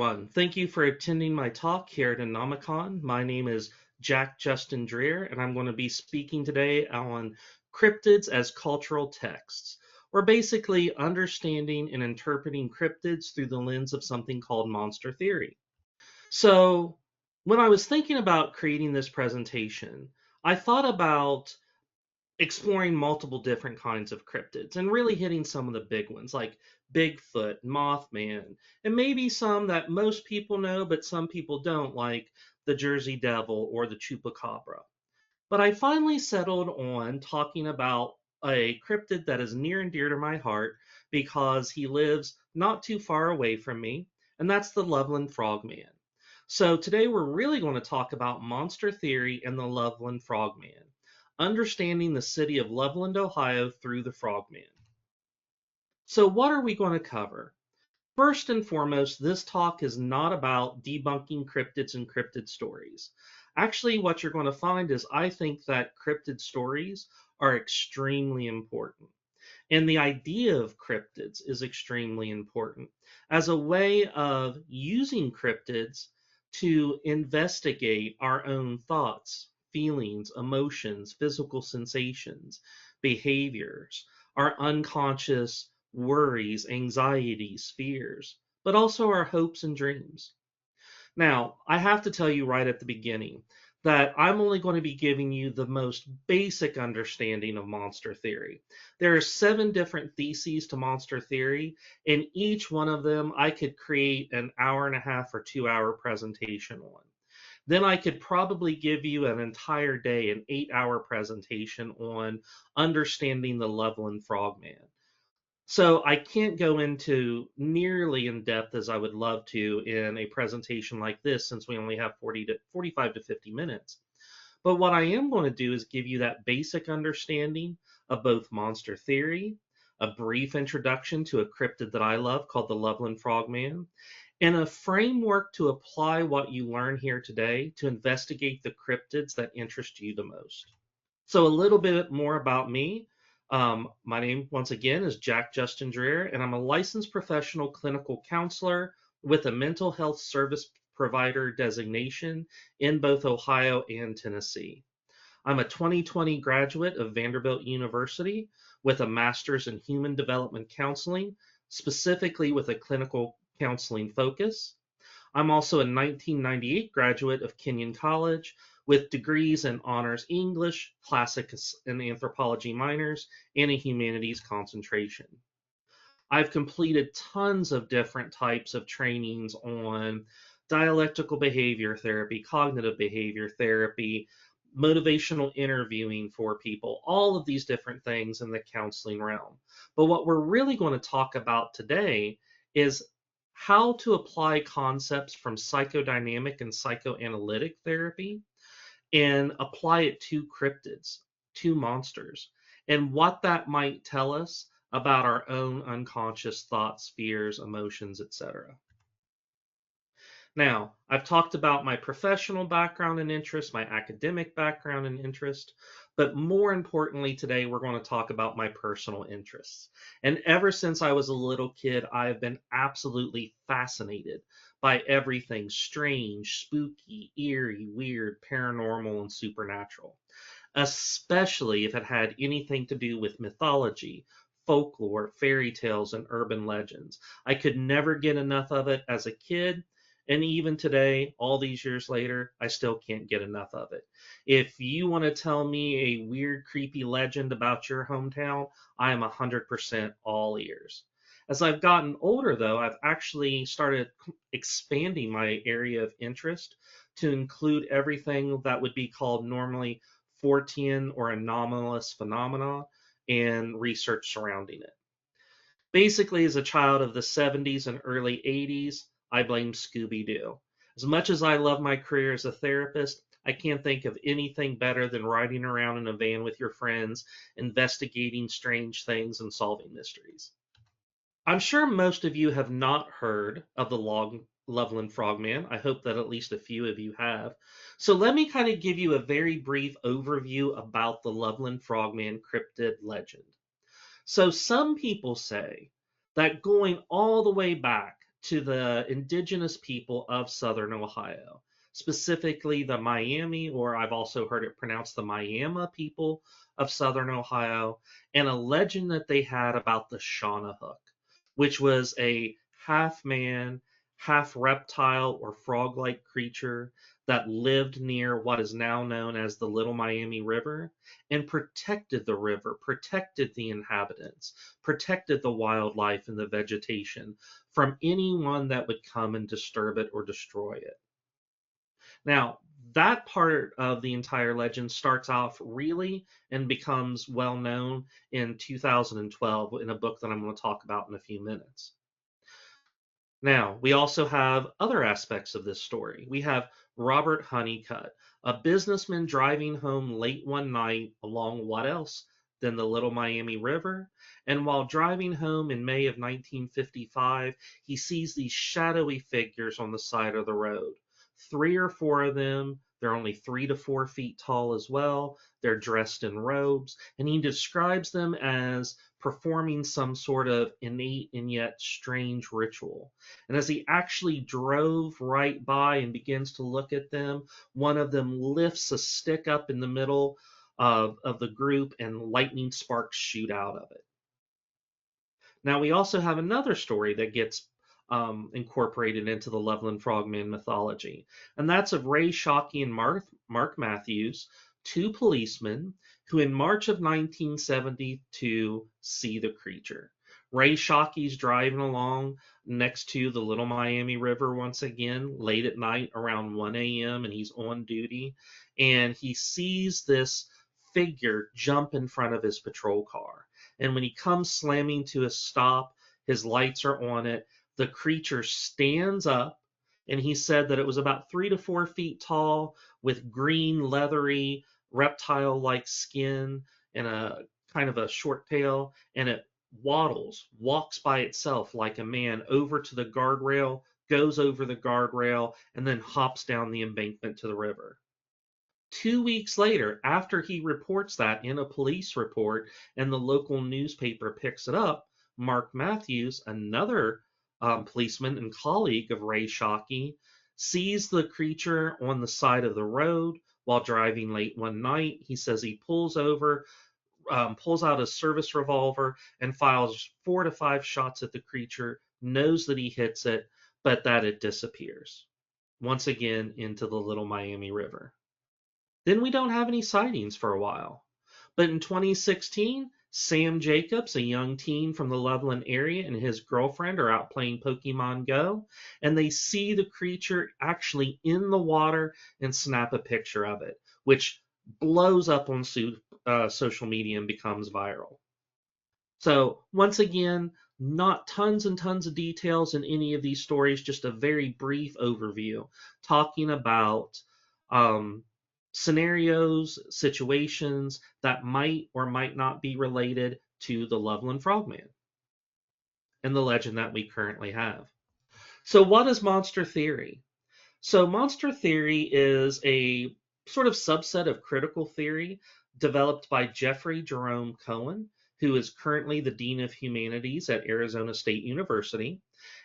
everyone. Thank you for attending my talk here at ANOMACON. My name is Jack Justin Dreher, and I'm going to be speaking today on cryptids as cultural texts, or basically understanding and interpreting cryptids through the lens of something called monster theory. So, when I was thinking about creating this presentation, I thought about exploring multiple different kinds of cryptids and really hitting some of the big ones like Bigfoot, Mothman, and maybe some that most people know but some people don't, like the Jersey Devil or the Chupacabra. But I finally settled on talking about a cryptid that is near and dear to my heart because he lives not too far away from me, and that's the Loveland Frogman. So today we're really going to talk about monster theory and the Loveland Frogman, understanding the city of Loveland, Ohio through the Frogman. So what are we going to cover? First and foremost, this talk is not about debunking cryptids and cryptid stories. Actually, what you're going to find is I think that cryptid stories are extremely important. And the idea of cryptids is extremely important as a way of using cryptids to investigate our own thoughts, feelings, emotions, physical sensations, behaviors, our unconscious worries, anxieties, fears, but also our hopes and dreams. Now, I have to tell you right at the beginning that I'm only going to be giving you the most basic understanding of monster theory. There are 7 different theses to monster theory, and each one of them I could create an hour and a half or 2-hour presentation on. Then I could probably give you an entire day, an 8-hour presentation on understanding the Loveland Frogman. So I can't go into nearly in depth as I would love to in a presentation like this since we only have 45 to 50 minutes. But what I am going to do is give you that basic understanding of both monster theory, a brief introduction to a cryptid that I love called the Loveland Frogman, and a framework to apply what you learn here today to investigate the cryptids that interest you the most. So a little bit more about me. My name, once again, is Jack Justin Dreher, and I'm a licensed professional clinical counselor with a mental health service provider designation in both Ohio and Tennessee. I'm a 2020 graduate of Vanderbilt University with a master's in human development counseling, specifically with a clinical counseling focus. I'm also a 1998 graduate of Kenyon College with degrees in honors English, classics, and anthropology minors, and a humanities concentration. I've completed tons of different types of trainings on dialectical behavior therapy, cognitive behavior therapy, motivational interviewing for people, all of these different things in the counseling realm. But what we're really going to talk about today is how to apply concepts from psychodynamic and psychoanalytic therapy and apply it to cryptids, to monsters, and what that might tell us about our own unconscious thoughts, fears, emotions, etc. Now, I've talked about my professional background and interest, my academic background and interest, but more importantly today, we're going to talk about my personal interests. And ever since I was a little kid, I've been absolutely fascinated by everything strange, spooky, eerie, weird, paranormal, and supernatural, especially if it had anything to do with mythology, folklore, fairy tales, and urban legends. I could never get enough of it as a kid. And even today, all these years later, I still can't get enough of it. If you want to tell me a weird, creepy legend about your hometown, I am 100% all ears. As I've gotten older, though, I've actually started expanding my area of interest to include everything that would be called normally Fortean or anomalous phenomena and research surrounding it. Basically, as a child of the 70s and early 80s, I blame Scooby-Doo. As much as I love my career as a therapist, I can't think of anything better than riding around in a van with your friends, investigating strange things and solving mysteries. I'm sure most of you have not heard of the Loveland Frogman. I hope that at least a few of you have. So let me kind of give you a very brief overview about the Loveland Frogman cryptid legend. So some people say that going all the way back to the indigenous people of southern Ohio, specifically the Miami, or I've also heard it pronounced the Miami people of southern Ohio, and a legend that they had about the Shawnahook, which was a half man, half reptile or frog like creature that lived near what is now known as the Little Miami River and protected the river, protected the inhabitants, protected the wildlife and the vegetation from anyone that would come and disturb it or destroy it. Now, that part of the entire legend starts off really and becomes well known in 2012 in a book that I'm going to talk about in a few minutes. Now, we also have other aspects of this story. We have Robert Honeycutt, a businessman driving home late one night along what else than the Little Miami River. And while driving home in May of 1955, he sees these shadowy figures on the side of the road. 3 or 4 of them, they're only 3 to 4 feet tall as well. They're dressed in robes, and he describes them as performing some sort of innate and yet strange ritual. And as he actually drove right by and begins to look at them, one of them lifts a stick up in the middle of the group and lightning sparks shoot out of it. Now, we also have another story that gets incorporated into the Loveland Frogman mythology, and that's of Ray Shockey and Mark Matthews, 2 policemen who in March of 1972 see the creature. Ray Shockey's driving along next to the Little Miami River once again, late at night around 1 a.m., and he's on duty, and he sees this figure jump in front of his patrol car. And when he comes slamming to a stop, his lights are on it. The creature stands up, and he said that it was about 3 to 4 feet tall with green, leathery, reptile like skin and a kind of a short tail, and it walks by itself like a man over to the guardrail, goes over the guardrail, and then hops down the embankment to the river. 2 weeks later, after he reports that in a police report and the local newspaper picks it up, Mark Matthews, another policeman and colleague of Ray Shockey, sees the creature on the side of the road while driving late one night. He says he pulls over, pulls out a service revolver, and fires 4 to 5 shots at the creature, knows that he hits it, but that it disappears once again into the Little Miami River. Then we don't have any sightings for a while. But in 2016, Sam Jacobs, a young teen from the Loveland area, and his girlfriend are out playing Pokemon Go, and they see the creature actually in the water and snap a picture of it, which blows up on social media and becomes viral. So, once again, not tons and tons of details in any of these stories, just a very brief overview talking about scenarios, situations that might or might not be related to the Loveland Frogman and the legend that we currently have. So, what is monster theory? So, monster theory is a sort of subset of critical theory developed by Jeffrey Jerome Cohen, who is currently the Dean of Humanities at Arizona State University.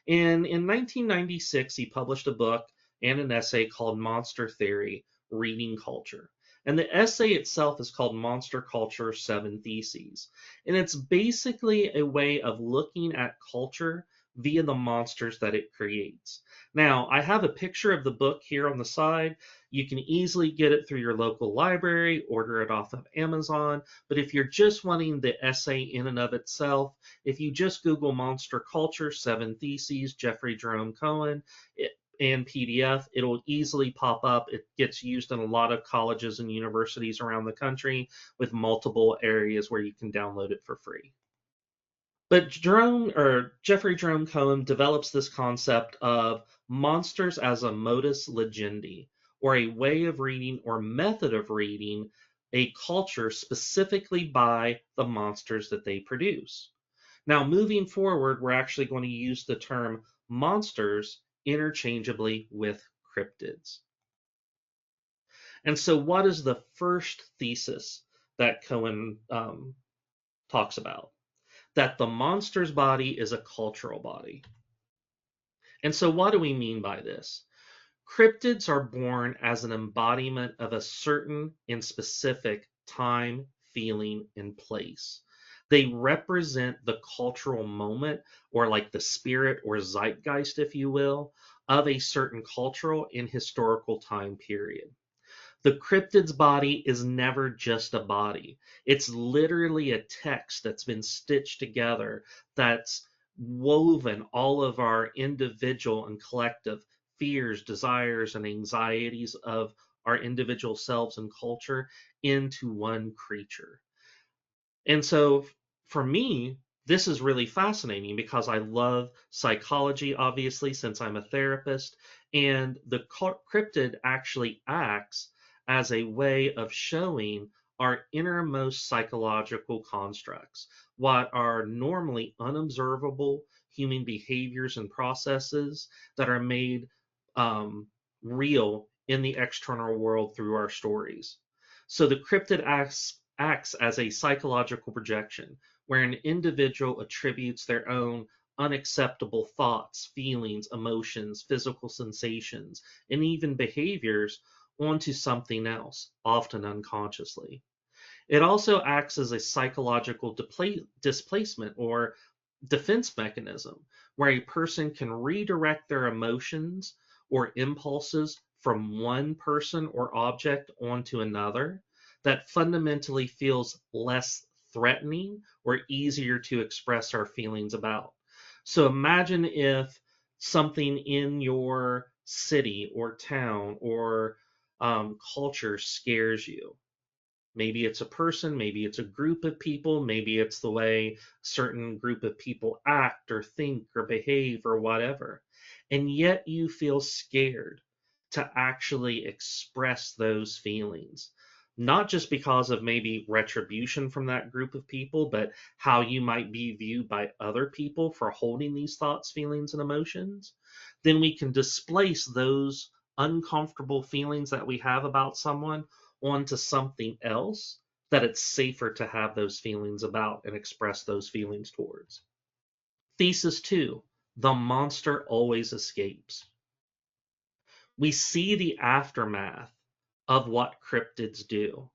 And in 1996, he published a book and an essay called Monster Theory Reading Culture. And the essay itself is called Monster Culture 7 Theses. And it's basically a way of looking at culture via the monsters that it creates. Now, I have a picture of the book here on the side. You can easily get it through your local library, order it off of Amazon. But if you're just wanting the essay in and of itself, if you just Google Monster Culture 7 Theses, Jeffrey Jerome Cohen, and PDF, it'll easily pop up. It gets used in a lot of colleges and universities around the country with multiple areas where you can download it for free. But Jeffrey Jerome Cohen develops this concept of monsters as a modus legendi, or a way of reading or method of reading a culture specifically by the monsters that they produce. Now, moving forward, we're actually going to use the term monsters interchangeably with cryptids. And so, what is the first thesis that Cohen talks about? That the monster's body is a cultural body. And so, what do we mean by this? Cryptids are born as an embodiment of a certain and specific time, feeling, and place. They represent the cultural moment, or like the spirit or zeitgeist, if you will, of a certain cultural and historical time period. The cryptid's body is never just a body. It's literally a text that's been stitched together, that's woven all of our individual and collective fears, desires, and anxieties of our individual selves and culture into one creature. And so for me, this is really fascinating because I love psychology, obviously, since I'm a therapist. And the cryptid actually acts as a way of showing our innermost psychological constructs, what are normally unobservable human behaviors and processes that are made real in the external world through our stories. So the cryptid acts as a psychological projection where an individual attributes their own unacceptable thoughts, feelings, emotions, physical sensations, and even behaviors onto something else, often unconsciously. It also acts as a psychological displacement or defense mechanism where a person can redirect their emotions or impulses from one person or object onto another that fundamentally feels less threatening or easier to express our feelings about. So imagine if something in your city or town or culture scares you. Maybe it's a person, maybe it's a group of people, maybe it's the way a certain group of people act or think or behave or whatever. And yet you feel scared to actually express those feelings. Not just because of maybe retribution from that group of people, but how you might be viewed by other people for holding these thoughts, feelings, and emotions. Then we can displace those uncomfortable feelings that we have about someone onto something else that it's safer to have those feelings about and express those feelings towards. Thesis 2: the monster always escapes. We see the aftermath of what cryptids do.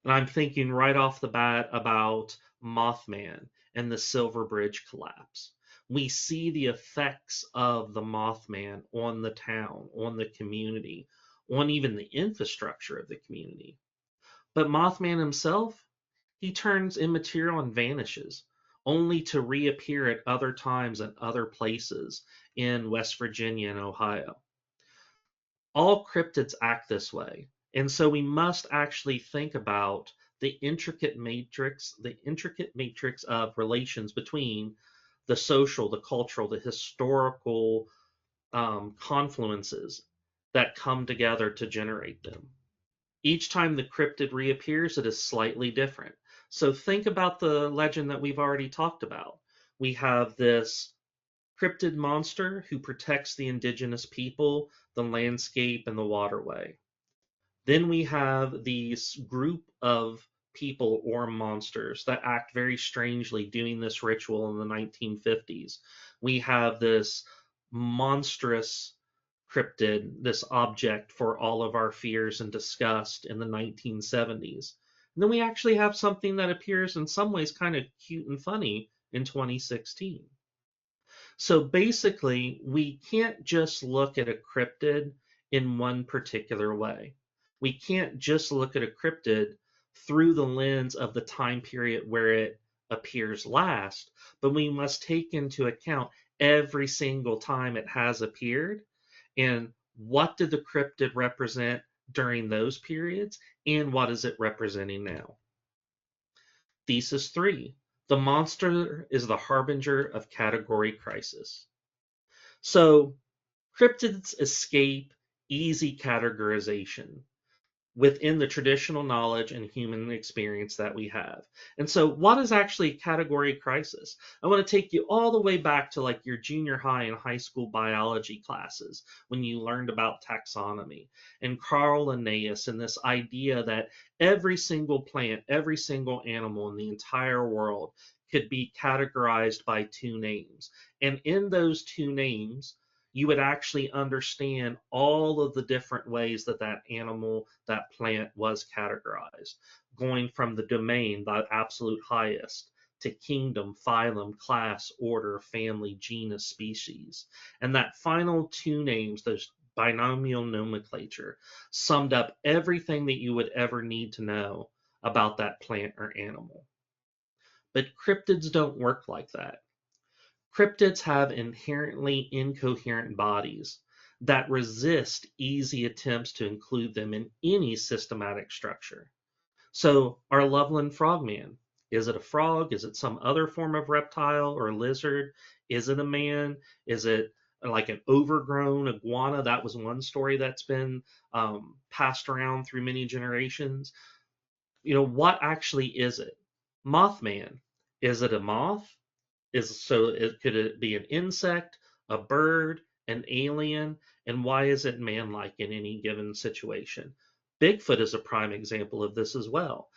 And I'm thinking right off the bat about Mothman and the Silver Bridge collapse. We see the effects of the Mothman on the town, on the community, on even the infrastructure of the community. But Mothman himself, he turns immaterial and vanishes, only to reappear at other times and other places in West Virginia and Ohio. All cryptids act this way. And so we must actually think about the intricate matrix of relations between the social, the cultural, the historical confluences that come together to generate them. Each time the cryptid reappears, it is slightly different. So think about the legend that we've already talked about. We have this cryptid monster who protects the indigenous people, the landscape, and the waterway. Then we have these group of people or monsters that act very strangely doing this ritual in the 1950s. We have this monstrous cryptid, this object for all of our fears and disgust in the 1970s. And then we actually have something that appears in some ways kind of cute and funny in 2016. So basically, we can't just look at a cryptid in one particular way. We can't just look at a cryptid through the lens of the time period where it appears last, but we must take into account every single time it has appeared and what did the cryptid represent during those periods and what is it representing now. Thesis 3: the monster is the harbinger of category crisis. So cryptids escape easy categorization within the traditional knowledge and human experience that we have. And so, what is actually a category crisis? I want to take you all the way back to like your junior high and high school biology classes when you learned about taxonomy and Carl Linnaeus and this idea that every single plant, every single animal in the entire world could be categorized by two names. And in those two names, you would actually understand all of the different ways that that animal, that plant was categorized, going from the domain, the absolute highest, to kingdom, phylum, class, order, family, genus, species. And that final two names, those binomial nomenclature, summed up everything that you would ever need to know about that plant or animal. But cryptids don't work like that. Cryptids have inherently incoherent bodies that resist easy attempts to include them in any systematic structure. So, our Loveland frogman, is it a frog? Is it some other form of reptile or lizard? Is it a man? Is it like an overgrown iguana? That was one story that's been passed around through many generations. What actually is it? Mothman, is it a moth? Could it be an insect, a bird, an alien? And why is it man-like in any given situation? Bigfoot is a prime example of this as well.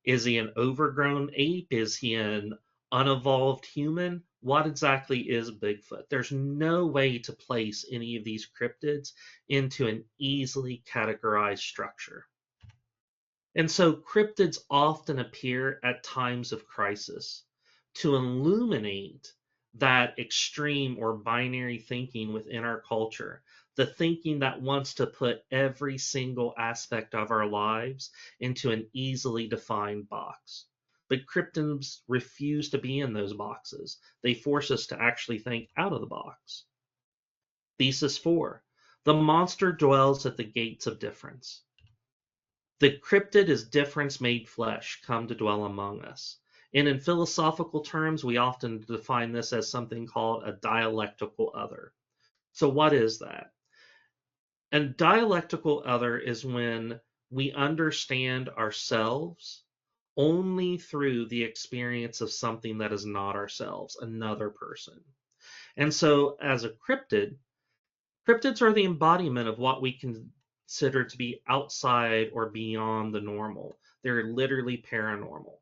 Is he an overgrown ape? Is he an unevolved human? What exactly is Bigfoot? There's no way to place any of these cryptids into an easily categorized structure. And so cryptids often appear at times of crisis to illuminate that extreme or binary thinking within our culture, the thinking that wants to put every single aspect of our lives into an easily defined box. But cryptids refuse to be in those boxes. They force us to actually think out of the box. Thesis 4. The monster dwells at the gates of difference. The cryptid is difference made flesh, come to dwell among us. And in philosophical terms, we often define this as something called a dialectical other. So, what is that? A dialectical other is when we understand ourselves only through the experience of something that is not ourselves, another person. And so, as a cryptids are the embodiment of what we consider to be outside or beyond the normal. They're literally paranormal.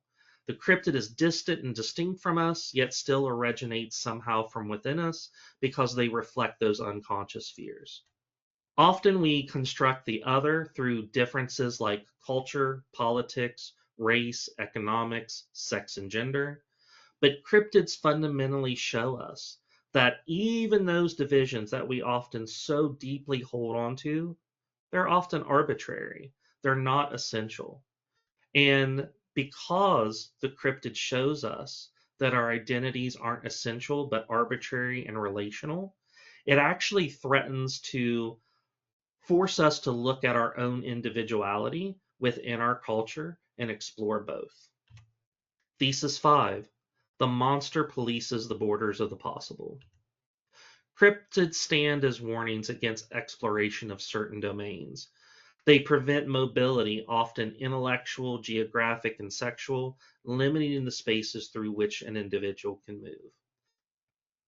The cryptid is distant and distinct from us, yet still originates somehow from within us because they reflect those unconscious fears. Often we construct the other through differences like culture, politics, race, economics, sex, and gender. But cryptids fundamentally show us that even those divisions that we often so deeply hold on to, they're often arbitrary. They're not essential. And because the cryptid shows us that our identities aren't essential but arbitrary and relational, it actually threatens to force us to look at our own individuality within our culture and explore both. Thesis 5. The monster polices the borders of the possible. Cryptids stand as warnings against exploration of certain domains. They prevent mobility, often intellectual, geographic, and sexual, limiting the spaces through which an individual can move.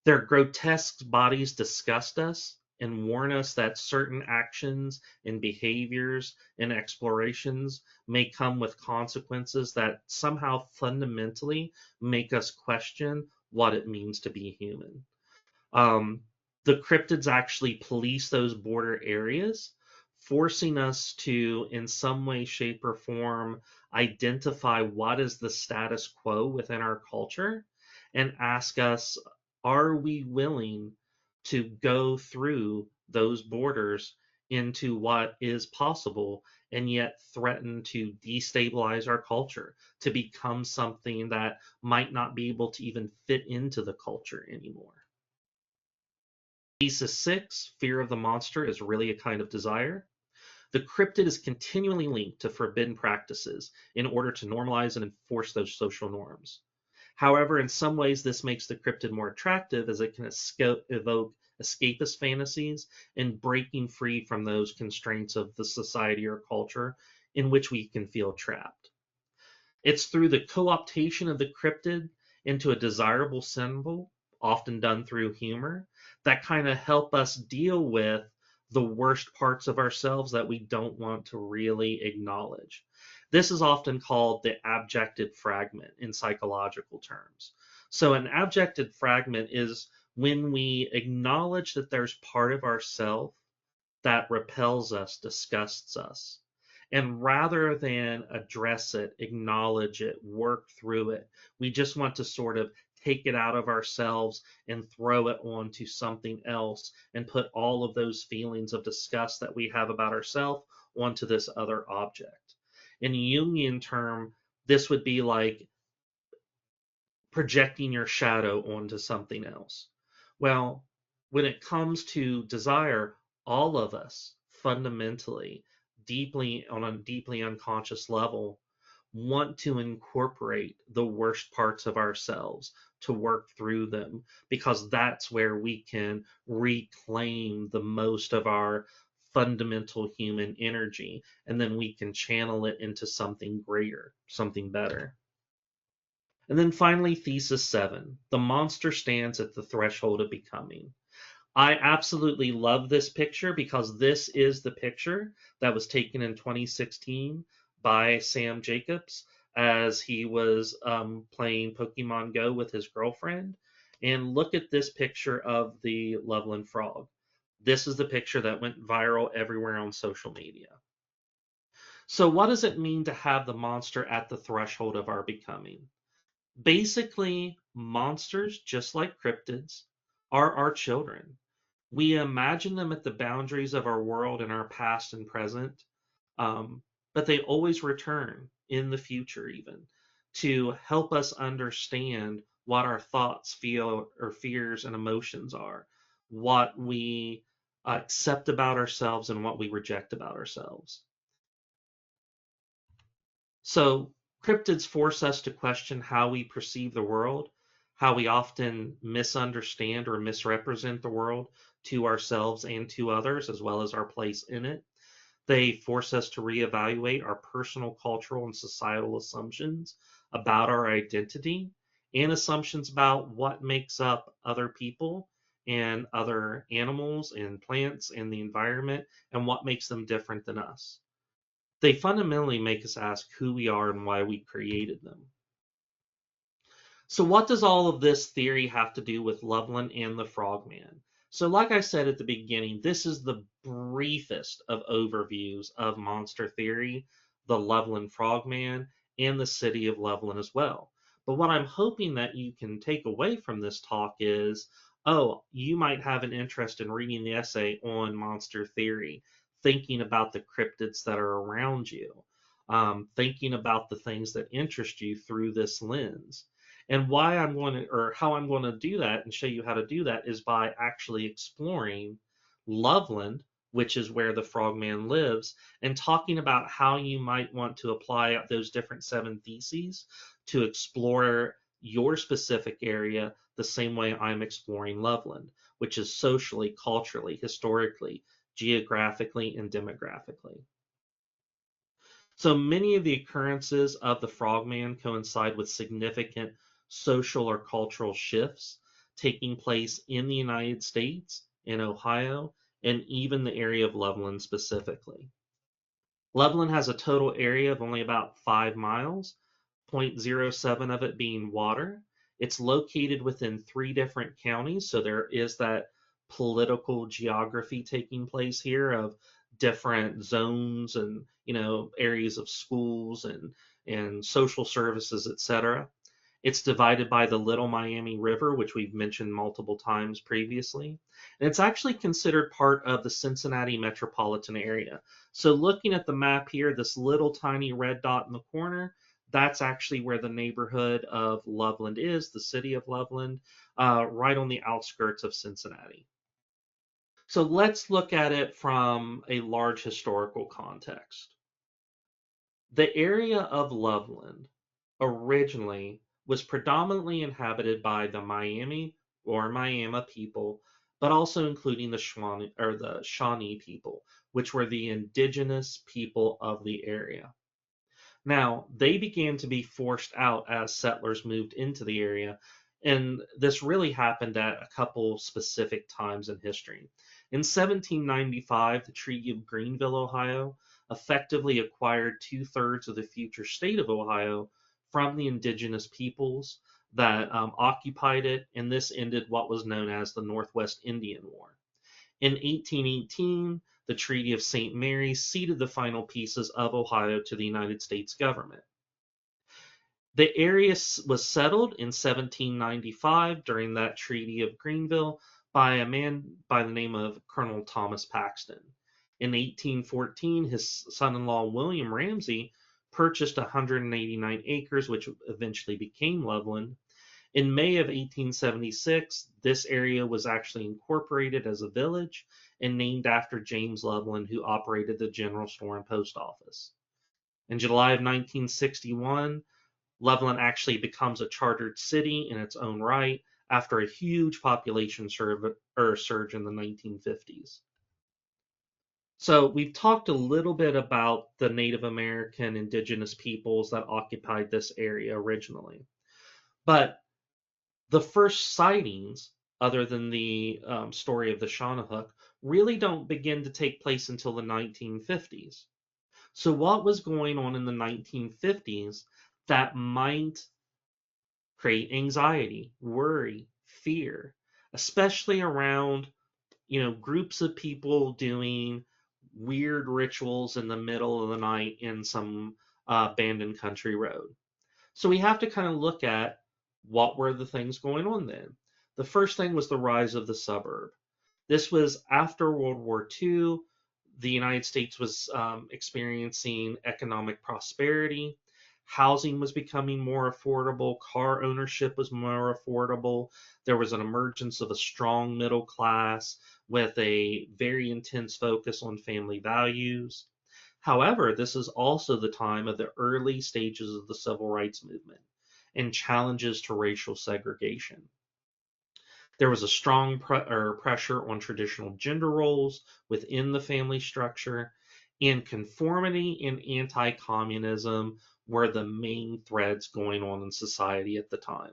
Their grotesque bodies disgust us and warn us that certain actions and behaviors and explorations may come with consequences that somehow fundamentally make us question what it means to be human. The cryptids actually police those border areas, forcing us to, in some way, shape, or form, identify what is the status quo within our culture and ask us, are we willing to go through those borders into what is possible and yet threaten to destabilize our culture, to become something that might not be able to even fit into the culture anymore? Thesis 6, fear of the monster is really a kind of desire. The cryptid is continually linked to forbidden practices in order to normalize and enforce those social norms. However, in some ways, this makes the cryptid more attractive as it can evoke escapist fantasies and breaking free from those constraints of the society or culture in which we can feel trapped. It's through the co-optation of the cryptid into a desirable symbol, often done through humor, that kind of help us deal with the worst parts of ourselves that we don't want to really acknowledge. This is often called the abjected fragment in psychological terms. So an abjected fragment is When we acknowledge that there's part of ourself that repels us, disgusts us, and rather than address it, acknowledge it, work through it, we just want to sort of take it out of ourselves and throw it onto something else and put all of those feelings of disgust that we have about ourselves onto this other object. In a Jungian term, this would be like projecting your shadow onto something else. Well, when it comes to desire, all of us fundamentally, deeply on a deeply unconscious level, want to incorporate the worst parts of ourselves to work through them because that's where we can reclaim the most of our fundamental human energy and then we can channel it into something greater, something better. And then finally, Thesis 7, the monster stands at the threshold of becoming. I absolutely love this picture because this is the picture that was taken in 2016 by Sam Jacobs as he was playing Pokemon Go with his girlfriend. And look at this picture of the Loveland frog. This is the picture that went viral everywhere on social media. So, what does it mean to have the monster at the threshold of our becoming? Basically, monsters, just like cryptids, are our children. We imagine them at the boundaries of our world in our past and present, but they always return in the future, even to help us understand what our thoughts, feel, or fears and emotions are, what we accept about ourselves, and what we reject about ourselves. So, cryptids force us to question how we perceive the world, how we often misunderstand or misrepresent the world to ourselves and to others, as well as our place in it. They force us to reevaluate our personal, cultural, and societal assumptions about our identity and assumptions about what makes up other people and other animals and plants and the environment and what makes them different than us. They fundamentally make us ask who we are and why we created them. So, what does all of this theory have to do with Loveland and the Frogman? So, like I said at the beginning, this is the briefest of overviews of monster theory, the Loveland Frogman, and the city of Loveland as well. But what I'm hoping that you can take away from this talk is oh, you might have an interest in reading the essay on monster theory, thinking about the cryptids that are around you, thinking about the things that interest you through this lens. And why I'm going to, or how I'm going to do that and show you how to do that is by actually exploring Loveland, which is where the frogman lives, and talking about how you might want to apply those different 7 theses to explore your specific area the same way I'm exploring Loveland, which is socially, culturally, historically, geographically, and demographically. So many of the occurrences of the frogman coincide with significant social or cultural shifts taking place in the United States, in Ohio, and even the area of Loveland specifically. Loveland has a total area of only about 5 miles, 0.07 of it being water. It's located within 3 different counties, so there is that political geography taking place here of different zones and areas of schools and social services, etc. It's divided by the Little Miami River, which we've mentioned multiple times previously. And it's actually considered part of the Cincinnati metropolitan area. So looking at the map here, this little tiny red dot in the corner, that's actually where the neighborhood of Loveland is, the city of Loveland, right on the outskirts of Cincinnati. So let's look at it from a large historical context. The area of Loveland originally was predominantly inhabited by the Miami or Miami people, but also including the Shawnee people, which were the indigenous people of the area. Now, they began to be forced out as settlers moved into the area, and this really happened at a couple specific times in history. In 1795, the Treaty of Greenville, Ohio, effectively acquired 2/3 of the future state of Ohio from the indigenous peoples that occupied it, and this ended what was known as the Northwest Indian War. In 1818, the Treaty of St. Mary ceded the final pieces of Ohio to the United States government. The area was settled in 1795 during that Treaty of Greenville by a man by the name of Colonel Thomas Paxton. In 1814, his son-in-law William Ramsey purchased 189 acres, which eventually became Loveland. In May of 1876, this area was actually incorporated as a village and named after James Loveland, who operated the general store and post office. In July of 1961, Loveland actually becomes a chartered city in its own right after a huge population surge in the 1950s. So we've talked a little bit about the Native American indigenous peoples that occupied this area originally. But the first sightings, other than the story of the Shawanook, really don't begin to take place until the 1950s. So what was going on in the 1950s that might create anxiety, worry, fear, especially around, groups of people doing weird rituals in the middle of the night in some abandoned country road. So we have to kind of look at what were the things going on then. The first thing was the rise of the suburb. This was after World War II. The United States was experiencing economic prosperity. Housing was becoming more affordable. Car ownership was more affordable. There was an emergence of a strong middle class with a very intense focus on family values. However, this is also the time of the early stages of the civil rights movement and challenges to racial segregation. There was a strong pressure on traditional gender roles within the family structure, and conformity and anti-communism were the main threads going on in society at the time.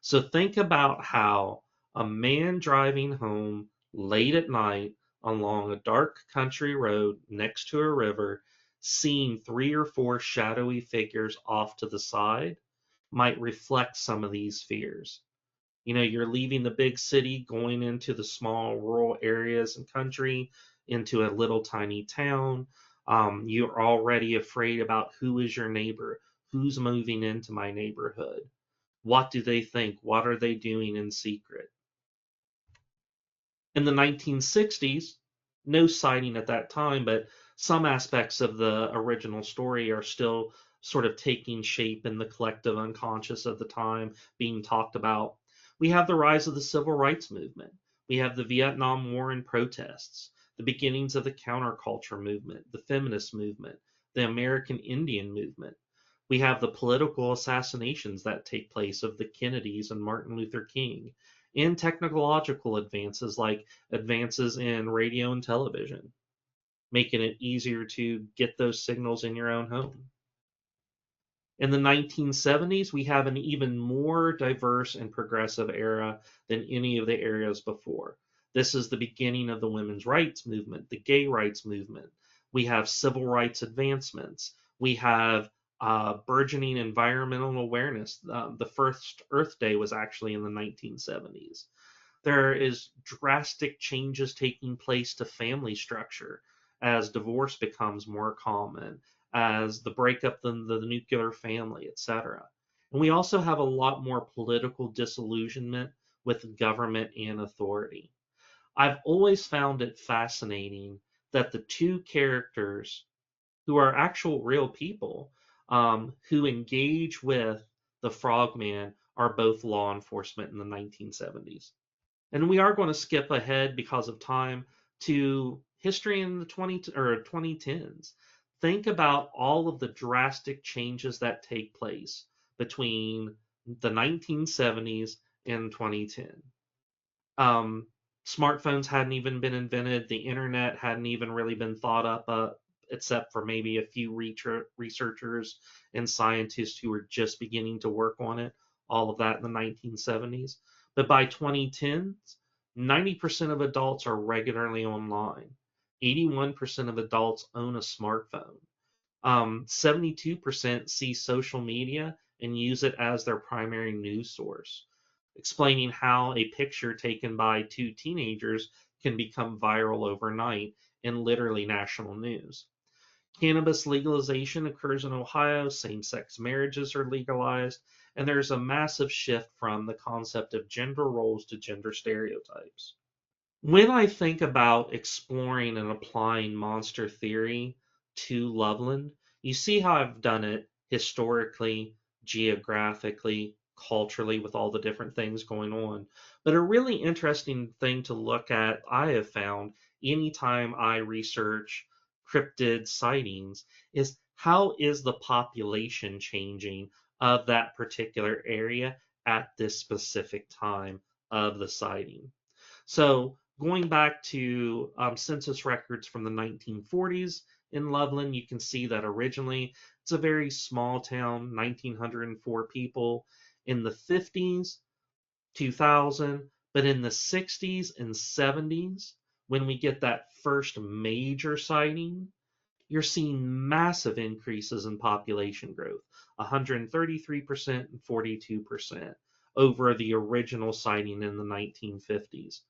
So think about how a man driving home late at night along a dark country road next to a river, seeing 3 or 4 shadowy figures off to the side, might reflect some of these fears. You're leaving the big city, going into the small rural areas and country, into a little tiny town. You're already afraid about who is your neighbor, who's moving into my neighborhood. What do they think? What are they doing in secret? In the 1960s, no sighting at that time, but some aspects of the original story are still sort of taking shape in the collective unconscious of the time, being talked about. We have the rise of the civil rights movement. We have the Vietnam War and protests, the beginnings of the counterculture movement, the feminist movement, the American Indian movement. We have the political assassinations that take place of the Kennedys and Martin Luther King, and technological advances like advances in radio and television, making it easier to get those signals in your own home. In the 1970s, we have an even more diverse and progressive era than any of the eras before. This is the beginning of the women's rights movement, the gay rights movement. We have civil rights advancements. We have burgeoning environmental awareness. The first Earth Day was actually in the 1970s. There is drastic changes taking place to family structure as divorce becomes more common, as the breakup of the nuclear family, etc. And we also have a lot more political disillusionment with government and authority. I've always found it fascinating that the two characters who are actual real people who engage with the frogman are both law enforcement in the 1970s. And we are going to skip ahead because of time to history in the 2010s. Think about all of the drastic changes that take place between the 1970s and 2010. Smartphones hadn't even been invented. The internet hadn't even really been thought up, except for maybe a few researchers and scientists who were just beginning to work on it. All of that in the 1970s. But by 2010, 90% of adults are regularly online. 81% of adults own a smartphone. 72% see social media and use it as their primary news source, explaining how a picture taken by two teenagers can become viral overnight in literally national news. Cannabis legalization occurs in Ohio, same sex marriages are legalized, and there's a massive shift from the concept of gender roles to gender stereotypes. When I think about exploring and applying monster theory to Loveland, you see how I've done it historically, geographically, culturally, with all the different things going on. But a really interesting thing to look at, I have found anytime I research cryptid sightings, is how is the population changing of that particular area at this specific time of the sighting. So going back to census records from the 1940s in Loveland, you can see that originally it's a very small town, 1,904 people. In the 50s, 2,000, but in the 60s and 70s, when we get that first major sighting, you're seeing massive increases in population growth, 133% and 42% over the original sighting in the 1950s.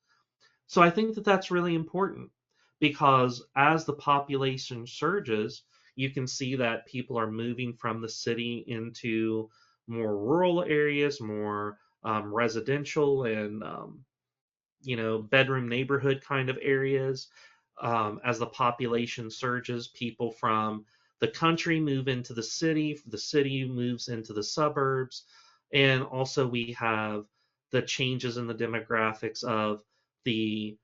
So I think that that's really important because as the population surges, you can see that people are moving from the city into more rural areas, more residential and bedroom neighborhood kind of areas. As the population surges, people from the country move into the city moves into the suburbs, and also we have the changes in the demographics of the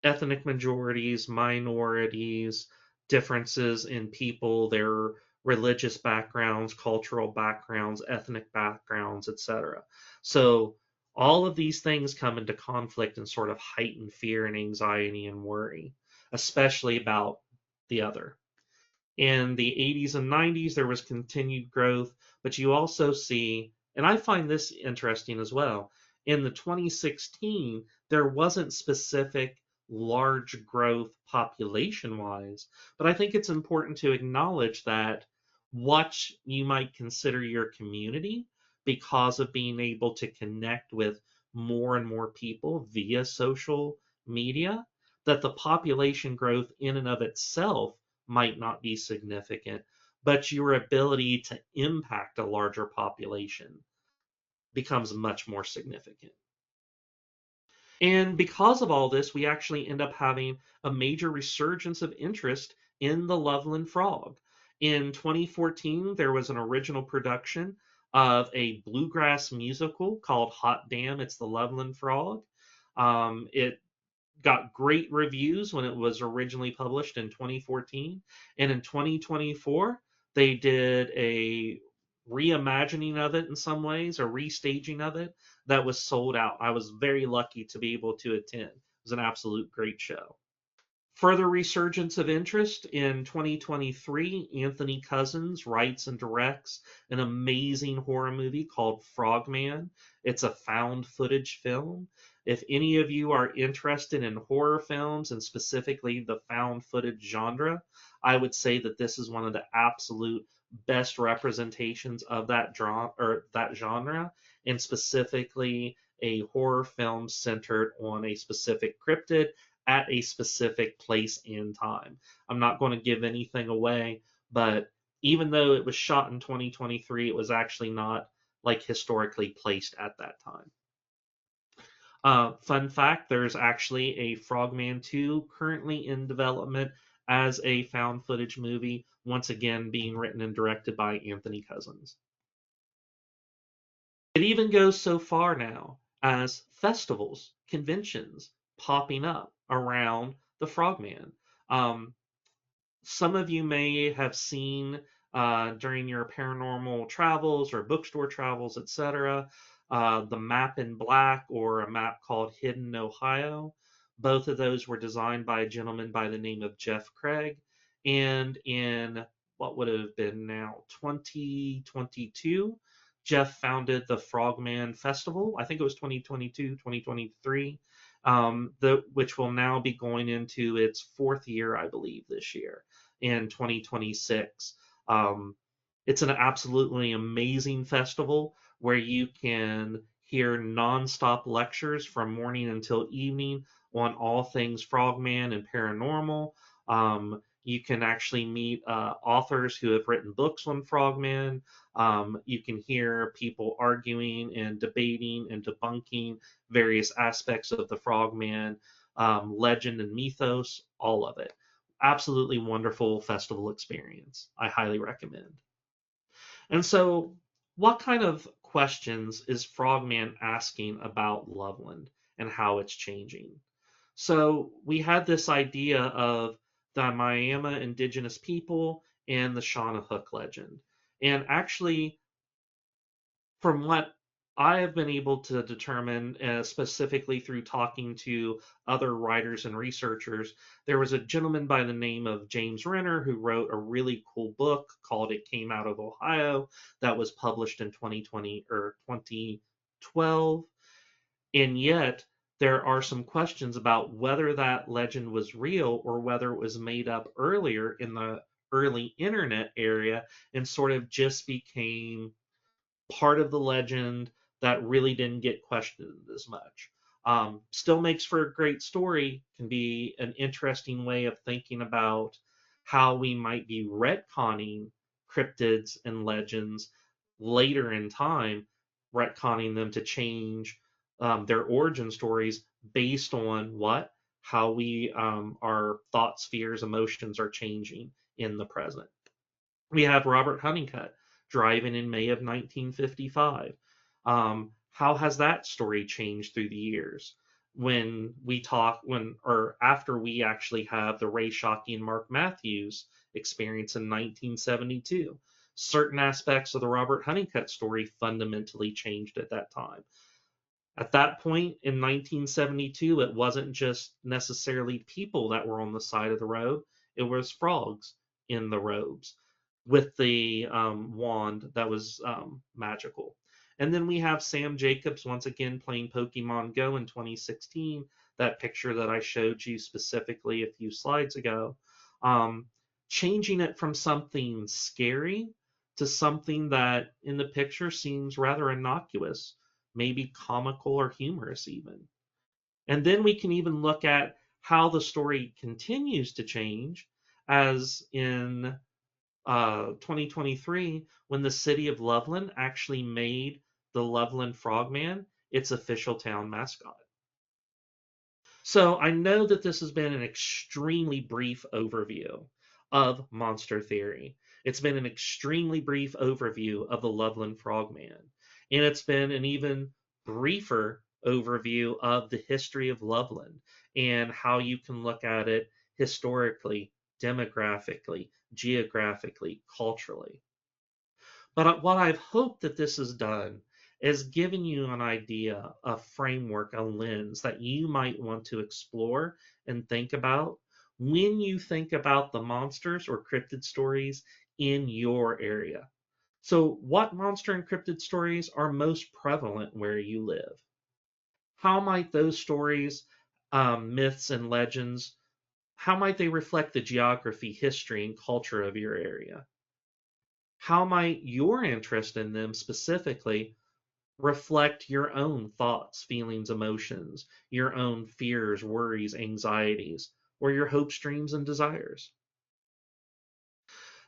ethnic majorities, minorities, differences in people, their religious backgrounds, cultural backgrounds, ethnic backgrounds, etc. So all of these things come into conflict and sort of heighten fear and anxiety and worry, especially about the other. In the 80s and 90s, there was continued growth, but you also see, and I find this interesting as well, in the 2016, there wasn't specific large growth population wise, but I think it's important to acknowledge that what you might consider your community, because of being able to connect with more and more people via social media, that the population growth in and of itself might not be significant, but your ability to impact a larger population becomes much more significant. And because of all this, we actually end up having a major resurgence of interest in the Loveland frog. In 2014, there was an original production of a bluegrass musical called Hot Damn, It's the Loveland Frog. It got great reviews when it was originally published in 2014. And in 2024, they did a reimagining of it in some ways, a restaging of it that was sold out. I was very lucky to be able to attend. It was an absolute great show. Further resurgence of interest in 2023, Anthony Cousins writes and directs an amazing horror movie called Frogman. It's a found footage film. If any of you are interested in horror films and specifically the found footage genre, I would say that this is one of the absolute best representations of that genre, and specifically a horror film centered on a specific cryptid at a specific place and time. I'm not going to give anything away, but even though it was shot in 2023, it was actually not like historically placed at that time. Fun fact, there's actually a Frogman 2 currently in development as a found footage movie, once again being written and directed by Anthony Cousins. It even goes so far now as festivals, conventions popping up around the Frogman. Um, some of you may have seen during your paranormal travels or bookstore travels, etc., the map in black or a map called Hidden Ohio. Both of those were designed by a gentleman by the name of Jeff Craig. And in what would have been now 2022, Jeff founded the Frogman Festival. I think it was 2022, 2023, which will now be going into its fourth year, I believe, this year in 2026. It's an absolutely amazing festival where you can hear nonstop lectures from morning until evening on all things frogman and paranormal. You can actually meet authors who have written books on frogman. You can hear people arguing and debating and debunking various aspects of the frogman legend and mythos, all of it. Absolutely wonderful festival experience. I highly recommend. And so, what kind of questions is Frogman asking about Loveland and how it's changing? So, we had this idea of the Miami indigenous people and the Hook legend. And actually, from what I have been able to determine, specifically through talking to other writers and researchers, there was a gentleman by the name of James Renner who wrote a really cool book called It Came Out of Ohio that was published in 2020 or 2012. And yet, there are some questions about whether that legend was real or whether it was made up earlier in the early internet area and sort of just became part of the legend that really didn't get questioned as much. Still makes for a great story, can be an interesting way of thinking about how we might be retconning cryptids and legends later in time, retconning them to change their origin stories based on what? How our thoughts, fears, emotions are changing in the present. We have Robert Honeycutt driving in May of 1955. How has that story changed through the years? Or after we actually have the Ray Shockey and Mark Matthews experience in 1972, certain aspects of the Robert Honeycutt story fundamentally changed at that time. At that point in 1972, it wasn't just necessarily people that were on the side of the road, it was frogs in the robes with the wand that was magical. And then we have Sam Jacobs once again playing Pokemon Go in 2016, that picture that I showed you specifically a few slides ago, um, changing it from something scary to something that in the picture seems rather innocuous, maybe comical or humorous even. And then we can even look at how the story continues to change, as in 2023, when the city of Loveland actually made the Loveland Frogman its official town mascot. So I know that this has been an extremely brief overview of monster theory. It's been an extremely brief overview of the Loveland Frogman. And it's been an even briefer overview of the history of Loveland and how you can look at it historically, demographically, geographically, culturally. But what I've hoped that this has done is given you an idea, a framework, a lens that you might want to explore and think about when you think about the monsters or cryptid stories in your area. So, what monster and cryptid stories are most prevalent where you live? How might those stories, myths, and legends, how might they reflect the geography, history, and culture of your area? How might your interest in them specifically reflect your own thoughts, feelings, emotions, your own fears, worries, anxieties, or your hopes, dreams, and desires?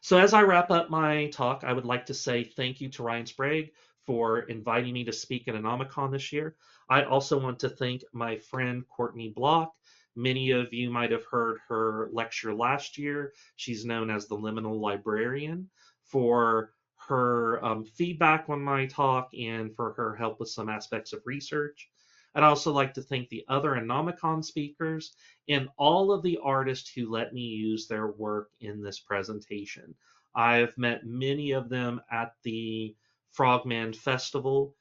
So, as I wrap up my talk, I would like to say thank you to Ryan Sprague for inviting me to speak at ANOMACON this year. I also want to thank my friend Courtney Block. Many of you might have heard her lecture last year. She's known as the Liminal Librarian, for her feedback on my talk and for her help with some aspects of research. I'd also like to thank the other ANOMACON speakers and all of the artists who let me use their work in this presentation. I've met many of them at the Frogman Festival,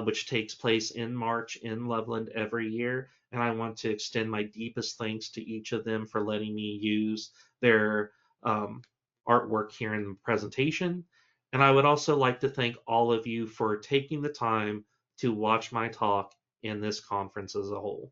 which takes place in March in Loveland every year, and I want to extend my deepest thanks to each of them for letting me use their artwork here in the presentation. And I would also like to thank all of you for taking the time to watch my talk in this conference as a whole.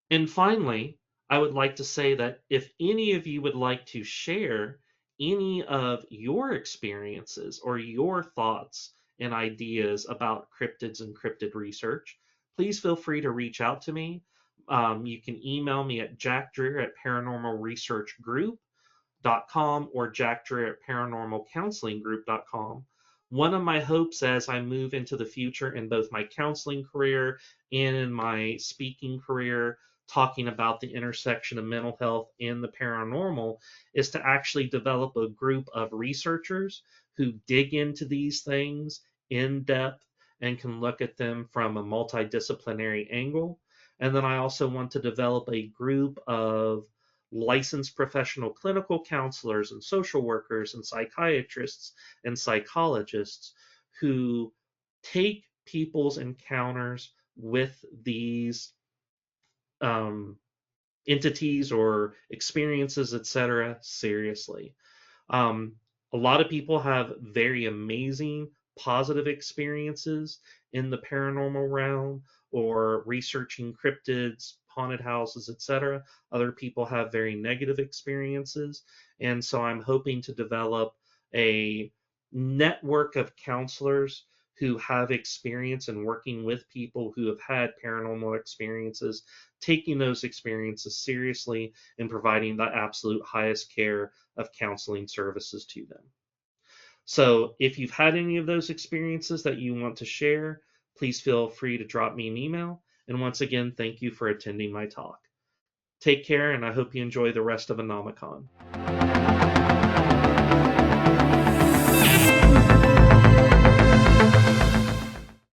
And finally, I would like to say that if any of you would like to share any of your experiences or your thoughts and ideas about cryptids and cryptid research, please feel free to reach out to me. You can email me at jackdreher@paranormalresearchgroup.com or jackdreher@paranormalcounselinggroup.com. One of my hopes as I move into the future in both my counseling career and in my speaking career, talking about the intersection of mental health and the paranormal, is to actually develop a group of researchers who dig into these things in depth and can look at them from a multidisciplinary angle. And then I also want to develop a group of licensed professional clinical counselors and social workers and psychiatrists and psychologists who take people's encounters with these um, entities or experiences, etc., seriously. Um, a lot of people have very amazing positive experiences in the paranormal realm or researching cryptids, haunted houses, etc. Other people have very negative experiences. And so I'm hoping to develop a network of counselors who have experience in working with people who have had paranormal experiences, taking those experiences seriously, and providing the absolute highest care of counseling services to them. So if you've had any of those experiences that you want to share, please feel free to drop me an email. And once again, thank you for attending my talk. Take care, and I hope you enjoy the rest of ANOMACON.